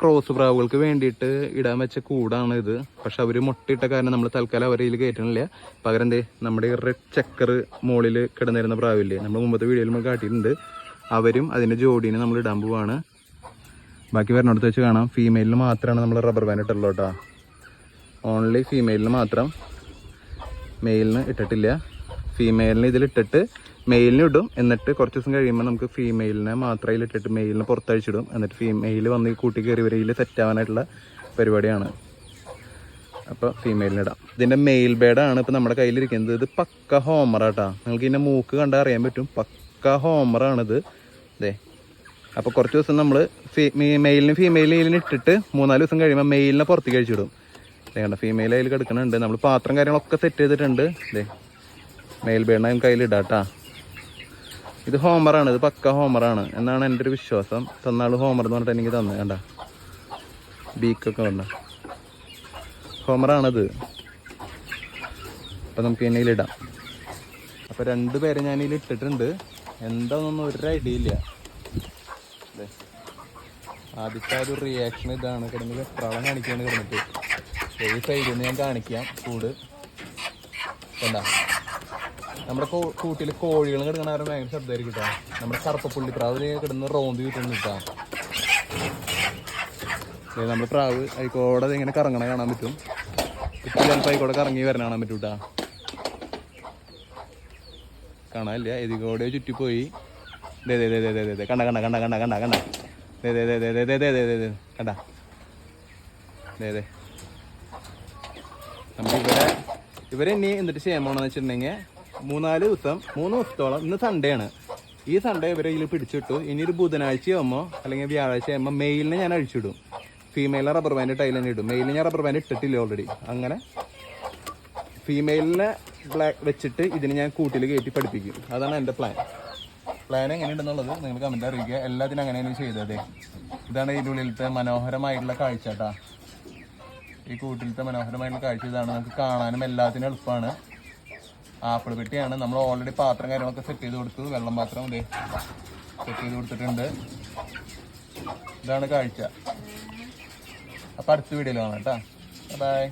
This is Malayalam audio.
ക്രോസ് പ്രാവുകൾക്ക് വേണ്ടിയിട്ട് ഇടാൻ വെച്ച കൂടാണ് ഇത്. പക്ഷെ അവർ മുട്ടയിട്ട കാരണം നമ്മൾ തൽക്കാലം അവരെ ഇതിൽ കയറ്റണില്ല. പകരം എന്തേ നമ്മുടെ റെഡ് ചക്കർ മുകളിൽ കിടന്നിരുന്ന പ്രാവില്ലേ, നമ്മൾ മുമ്പത്തെ വീഡിയോയിൽ നമ്മൾ കാട്ടിയിട്ടുണ്ട്, അവരും അതിൻ്റെ ജോഡീനെ നമ്മൾ ഇടാൻ പോവാണ്. ബാക്കി വരണടുത്ത് വെച്ച് കാണാം. ഫീമെയിലിന് മാത്രമാണ് നമ്മൾ റബ്ബർ ബാൻഡ് ഇട്ടുള്ളൂ കേട്ടോ. ഓൺലി ഫീമെയിലിന് മാത്രം, മെയിലിന് ഇട്ടിട്ടില്ല. ഫീമെയിലിന് ഇതിലിട്ടിട്ട് മെയിലിന് ഇടും. എന്നിട്ട് കുറച്ച് ദിവസം കഴിയുമ്പോൾ നമുക്ക് ഫീമെയിലിനെ മാത്രം ഇതിലിട്ടിട്ട് മെയിലിനെ പുറത്തഴിച്ചിടും. എന്നിട്ട് ഫീമെയിൽ വന്ന് കൂട്ടി കയറി വരയിൽ സെറ്റ് ആവാനായിട്ടുള്ള പരിപാടിയാണ്. അപ്പോൾ ഫീമെയിലിനിടാം. ഇതിൻ്റെ മെയിൽ ബേഡാണ് ഇപ്പോൾ നമ്മുടെ കയ്യിലിരിക്കുന്നത്. ഇത് പക്ക ഹോമറാട്ടാ. നിങ്ങൾക്ക് ഇതിൻ്റെ മൂക്ക് കണ്ടാൽ അറിയാൻ പറ്റും. പക്ക ഹോമറാണിത്. ഇതേ. അപ്പോൾ കുറച്ച് ദിവസം നമ്മൾ മെയിലിനും ഫീമെയിലിനും ഇട്ടിട്ട് 3-4 ദിവസം കഴിയുമ്പോൾ മെയിലിനെ പുറത്തേക്ക് കഴിച്ചിടും. കണ്ട ഫീമെയിൽ അതിൽ കിടക്കുന്നുണ്ട്. നമ്മൾ പാത്രം കാര്യങ്ങളൊക്കെ സെറ്റ് ചെയ്തിട്ടുണ്ട്. ഇതേ മെയിൽ ബേഡിനെ കയ്യിലിടാട്ടാ. ഇത് ഹോമറാണ്. ഇത് പക്ക ഹോമറാണ് എന്നാണ് എൻ്റെ ഒരു വിശ്വാസം. തന്നാൾ ഹോമർ എന്ന് പറഞ്ഞിട്ട് എനിക്ക് തന്നെ കണ്ട ബീക്കൊക്കെ കണ്ട ഹോമറാണിത്. അപ്പം നമുക്ക് ഇതിലിടാം. അപ്പോൾ 2 പേരെ ഞാൻ ഇതിൽ ഇട്ടിട്ടുണ്ട്. എന്താണെന്നൊന്നും ഒരു ഐഡിയ ഇല്ല. ആദ്യത്തെ ഒരു റിയാക്ഷൻ ഇതാണ്. കിടന്ന് വെപ്രാളം കാണിക്കുകയാണ് കിടന്നിട്ട്. ഈ സൈഡിൽ നിന്ന് ഞാൻ കാണിക്കാം. കൂട് കണ്ട നമ്മുടെ കൂട്ടിൽ കോഴികൾ കിടക്കണ കാരണം ഭയങ്കര ശബ്ദമായിരിക്കും കേട്ടോ. നമ്മുടെ കറുപ്പപ്പുള്ളി പ്രാവ് കിടന്ന് റോന്ത് കിട്ടുന്നു കിട്ടാം. നമ്മുടെ പ്രാവ് ആയിക്കോടെ ഇങ്ങനെ കറങ്ങണ കാണാൻ പറ്റും. ഇപ്പം ചിലപ്പോൾ ആയിക്കോടെ കറങ്ങി വരണ കാണാൻ പറ്റും കേട്ടാ. കാണാനില്ല, ഇതികൂടെ ചുറ്റിപ്പോയി. കണ്ട കണ്ട കണ്ട കണ്ട കണ്ട കണ്ട കണ്ട നമുക്ക് ഇവരെ ഇനി എന്നിട്ട് ചെയ്യാൻ പോകണമെന്ന് വെച്ചിട്ടുണ്ടെങ്കിൽ 3 ദിവസത്തോളം, ഇന്ന് സൺഡേ ആണ്. ഈ സൺഡേ ഇവരെ ഇതിൽ പിടിച്ചിട്ടു. ഇനി ഒരു ബുധനാഴ്ച ആകുമ്പോൾ അല്ലെങ്കിൽ വ്യാഴാഴ്ച ആകുമ്പോൾ മെയിലിനെ ഞാൻ അഴിച്ചിടും. ഫീമെയിലിനെ റബ്ബർ ബാൻഡ് ടൈൽ തന്നെ ഇടും. മെയിലിന് ഞാൻ റബ്ബർ ബാൻഡ് ഇട്ടിട്ടില്ല ഓൾറെഡി. അങ്ങനെ ഫീമെയിലിനെ ബ്ലാക്ക് വെച്ചിട്ട് ഇതിന് ഞാൻ കൂട്ടിൽ കയറ്റി പഠിപ്പിക്കും. അതാണ് എൻ്റെ പ്ലാൻ എങ്ങനെയുണ്ടെന്നുള്ളത് നിങ്ങൾ കമൻറ്റ് അറിയിക്കുക. എല്ലാത്തിനും അങ്ങനെയാണ് ചെയ്തത്. ഇതാണ് ഇതിൻ്റെ ഉള്ളിലത്തെ മനോഹരമായിട്ടുള്ള കാഴ്ച കേട്ടോ. ഈ കൂട്ടിലത്തെ മനോഹരമായിട്ടുള്ള കാഴ്ച ഇതാണ്. നമുക്ക് കാണാനും എല്ലാത്തിനും എളുപ്പമാണ്. ആപ്പിൾ പെട്ടിയാണ്. നമ്മൾ ഓൾറെഡി പാത്രം കാര്യങ്ങളൊക്കെ സെറ്റ് ചെയ്ത് കൊടുത്തു. വെള്ളം പാത്രം ഇതേ സെറ്റ് ചെയ്ത് കൊടുത്തിട്ടുണ്ട്. ഇതാണ് കാഴ്ച. അപ്പോൾ അടുത്ത വീഡിയോയിൽ കാണാം കേട്ടോ. ബൈ.